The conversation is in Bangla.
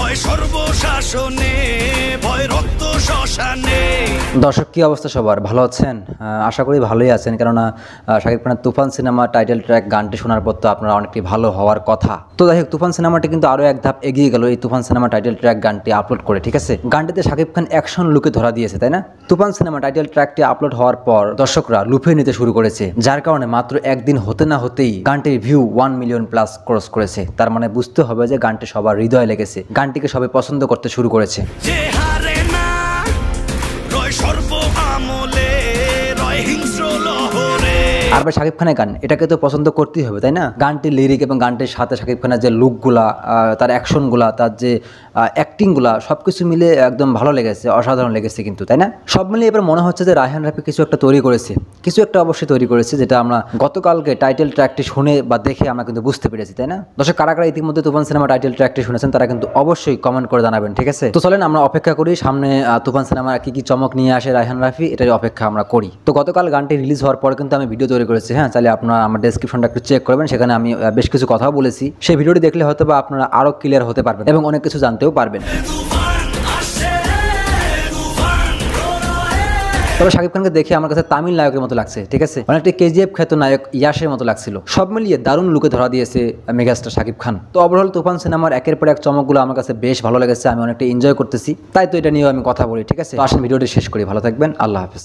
ভয় সর্বশাসনে, ভয় রক্ত শ্মশানে। দর্শক, কি অবস্থা সবার? ভালো আছেন? আশা করি ভালোই আছেন, কেননা শাকিব খানের তুফান সিনেমা টাইটেল ট্র্যাক গানটি শোনার পর তো আপনারা অনেকটি ভালো হওয়ার কথা। তো যাই হোক, তুফান সিনেমাটি কিন্তু আরও এক ধাপ এগিয়ে গেল এই তুফান সিনেমা টাইটেল ট্র্যাক গানটি আপলোড করে। ঠিক আছে, গানটিতে শাকিব খান অ্যাকশন লুকে ধরা দিয়েছে, তাই না? তুফান সিনেমা টাইটেল ট্র্যাকটি আপলোড হওয়ার পর দর্শকরা লুফে নিতে শুরু করেছে, যার কারণে মাত্র একদিন হতে না হতেই গানটির ভিউ 1 মিলিয়ন প্লাস ক্রস করেছে। তার মানে বুঝতে হবে যে গানটি সবার হৃদয়ে লেগেছে, গানটিকে সবাই পছন্দ করতে শুরু করেছে। যে হারে না রয় সর্ব আমলে, রয় হিংস্র লহরে। আর ভাই, শাকিব খানের গান, এটাকে তো পছন্দ করতেই হবে, তাই না? গানটির লিরিক এবং গানটির সাথে শাকিব খানের যে লুকগুলা, তার অ্যাকশনগুলা, তার যে অ্যাক্টিংগুলা, সব কিছু মিলে একদম ভালো লেগেছে, অসাধারণ লেগেছে কিন্তু, তাই না? সব মিলিয়ে এবার মনে হচ্ছে যে রায়হান রাফি কিছু একটা তৈরি করেছে, কিছু একটা অবশ্যই তৈরি করেছে, যেটা আমরা গতকালকে টাইটেল ট্র্যাকটি শুনে বা দেখে আমরা কিন্তু বুঝতে পেরেছি, তাই না? দর্শক, কারা কারা ইতিমধ্যে তুফান সিনেমা টাইটেল ট্র্যাকটি শুনেছেন তারা কিন্তু অবশ্যই কমেন্ট করে জানাবেন, ঠিক আছে? তো চলেন আমরা অপেক্ষা করি, সামনে তুফান সিনেমা কি কি চমক নিয়ে আসে রায়হান রাফি, এটারই অপেক্ষা আমরা করি। তো গতকাল গানটি রিলিজ হওয়ার পর কিন্তু আমি ভিডিও তৈরি করেছি, হ্যাঁ, চাইলে আপনারা আমার ডেসক্রিপশনটা একটু চেক করবেন, সেখানে আমি বেশ কিছু কথাও বলেছি। সেই ভিডিওটি দেখলে হয়তো বা আপনারা আরো ক্লিয়ার হতে পারবেন এবং অনেক কিছু জানতেও পারবেন। তবে শাকিব খানকে দেখে আমার কাছে তামিল নায়কের মতো লাগছে, ঠিক আছে? অনেকটা কেজিএফ খ্যাত নায়ক ইয়াসের মতো লাগছিল। সব মিলিয়ে দারুণ লুকে ধরা দিয়েছে মেগাস্টার শাকিব খান। তো ওভারঅল তুফান সিনেমার একের পর এক চমকগুলো আমার কাছে বেশ ভালো লেগেছে, আমি অনেকটা এনজয় করতেছি, তাই তো এটা নিয়েও আমি কথা বলি, ঠিক আছে? তো আসেন ভিডিওটি শেষ করি, ভালো থাকবেন, আল্লাহ হাফেজ।